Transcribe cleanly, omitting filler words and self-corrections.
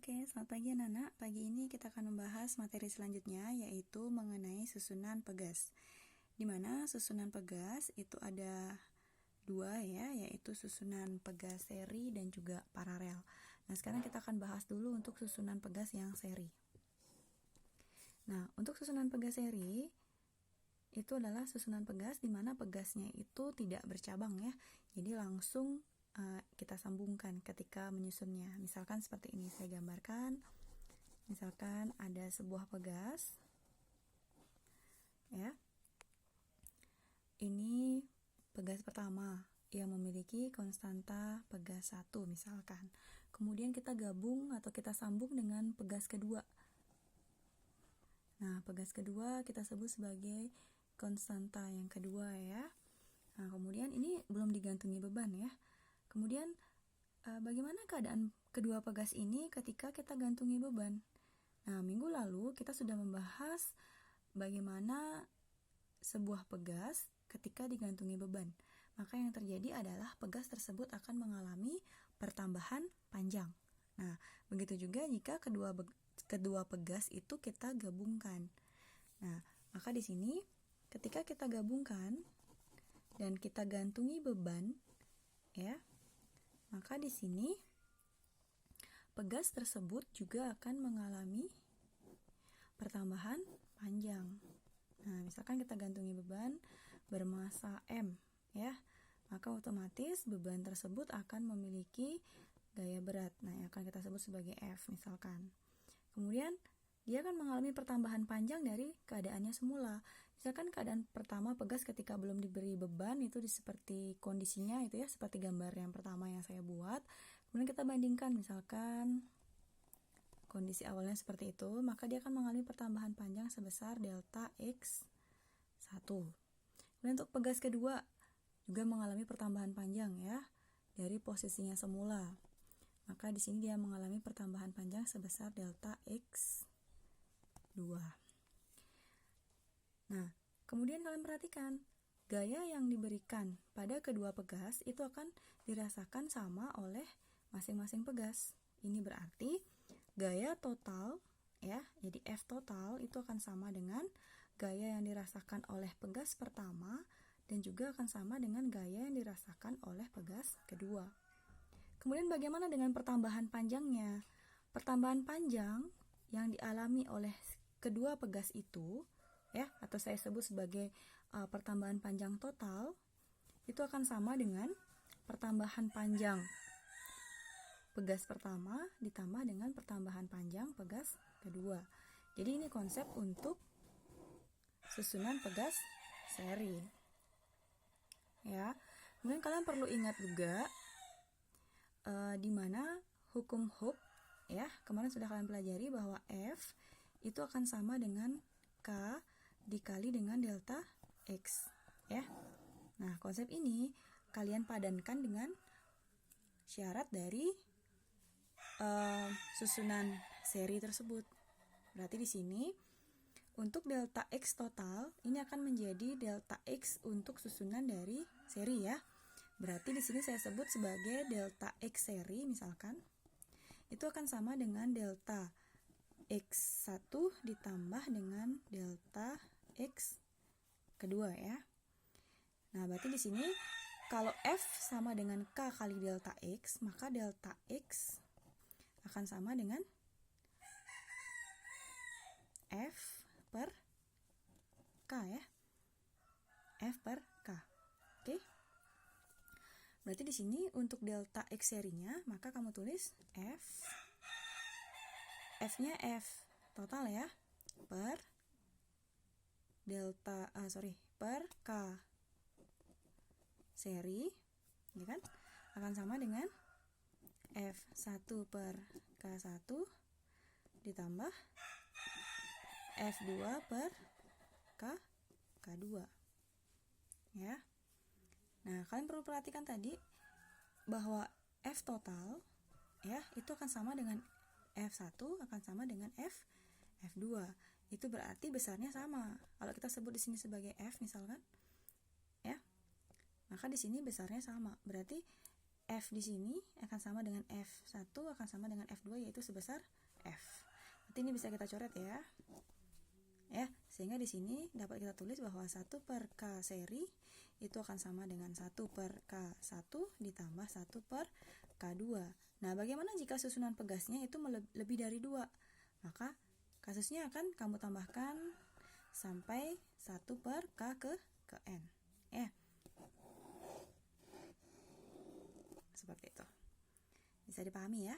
Oke, selamat pagi anak-anak. Pagi ini kita akan membahas materi selanjutnya, yaitu mengenai susunan pegas. Di mana susunan pegas itu ada dua ya, yaitu susunan pegas seri dan juga paralel. Nah, sekarang kita akan bahas dulu untuk susunan pegas yang seri. Nah, untuk susunan pegas seri itu adalah susunan pegas di mana pegasnya itu tidak bercabang ya. Jadi langsung kita sambungkan ketika menyusunnya. Misalkan seperti ini, saya gambarkan. Misalkan ada sebuah pegas ya. Ini pegas pertama yang memiliki konstanta pegas 1 misalkan. Kemudian kita gabung atau kita sambung dengan pegas kedua. Nah, pegas kedua kita sebut sebagai konstanta yang kedua ya. Nah, kemudian ini belum digantungi beban ya. Kemudian bagaimana keadaan kedua pegas ini ketika kita gantungi beban? Nah, minggu lalu kita sudah membahas bagaimana sebuah pegas ketika digantungi beban. Maka yang terjadi adalah pegas tersebut akan mengalami pertambahan panjang. Nah, begitu juga jika kedua pegas itu kita gabungkan. Nah, maka di sini ketika kita gabungkan dan kita gantungi beban ya, maka di sini pegas tersebut juga akan mengalami pertambahan panjang. Nah, misalkan kita gantungi beban bermasa M ya, maka otomatis beban tersebut akan memiliki gaya berat. Nah, yang akan kita sebut sebagai F misalkan. Kemudian dia akan mengalami pertambahan panjang dari keadaannya semula. Misalkan keadaan pertama pegas ketika belum diberi beban itu seperti kondisinya itu ya, seperti gambar yang pertama yang saya buat. Kemudian kita bandingkan misalkan kondisi awalnya seperti itu, maka dia akan mengalami pertambahan panjang sebesar delta X1. Kemudian untuk pegas kedua juga mengalami pertambahan panjang ya dari posisinya semula. Maka di sini dia mengalami pertambahan panjang sebesar delta X2. Nah, kemudian kalian perhatikan, gaya yang diberikan pada kedua pegas itu akan dirasakan sama oleh masing-masing pegas. Ini berarti gaya total ya, jadi F total itu akan sama dengan gaya yang dirasakan oleh pegas pertama dan juga akan sama dengan gaya yang dirasakan oleh pegas kedua. Kemudian bagaimana dengan pertambahan panjangnya? Pertambahan panjang yang dialami oleh kedua pegas itu ya, atau saya sebut sebagai pertambahan panjang total, itu akan sama dengan pertambahan panjang pegas pertama ditambah dengan pertambahan panjang pegas kedua. Jadi ini konsep untuk susunan pegas seri ya. Kemudian kalian perlu ingat juga di mana hukum Hooke ya, kemarin sudah kalian pelajari bahwa F itu akan sama dengan K dikali dengan delta X ya. Nah, konsep ini kalian padankan dengan syarat dari susunan seri tersebut. Berarti di sini untuk delta X total ini akan menjadi delta X untuk susunan dari seri ya. Berarti di sini saya sebut sebagai delta X seri misalkan. Itu akan sama dengan delta X1 ditambah dengan delta X kedua ya. Nah, berarti di sini kalau F sama dengan K kali delta X, maka delta X akan sama dengan F per K ya. F per K. Oke. Berarti di sini untuk delta X serinya, maka kamu tulis F-nya F total ya per per K seri ya kan, akan sama dengan F1 per K1 ditambah F2 per K2 ya. Nah, kalian perlu perhatikan tadi bahwa F total ya itu akan sama dengan F1 akan sama dengan F2. Itu berarti besarnya sama. Kalau kita sebut di sini sebagai F misalkan ya, maka di sini besarnya sama. Berarti F di sini akan sama dengan F1 akan sama dengan F2, yaitu sebesar F. Berarti ini bisa kita coret ya. Sehingga di sini dapat kita tulis bahwa 1 per K seri itu akan sama dengan 1 per K1 ditambah 1 per K2. Nah, bagaimana jika susunan pegasnya itu lebih dari 2? Maka kasusnya akan kamu tambahkan sampai 1 per K ke N. Seperti itu. Bisa dipahami ya?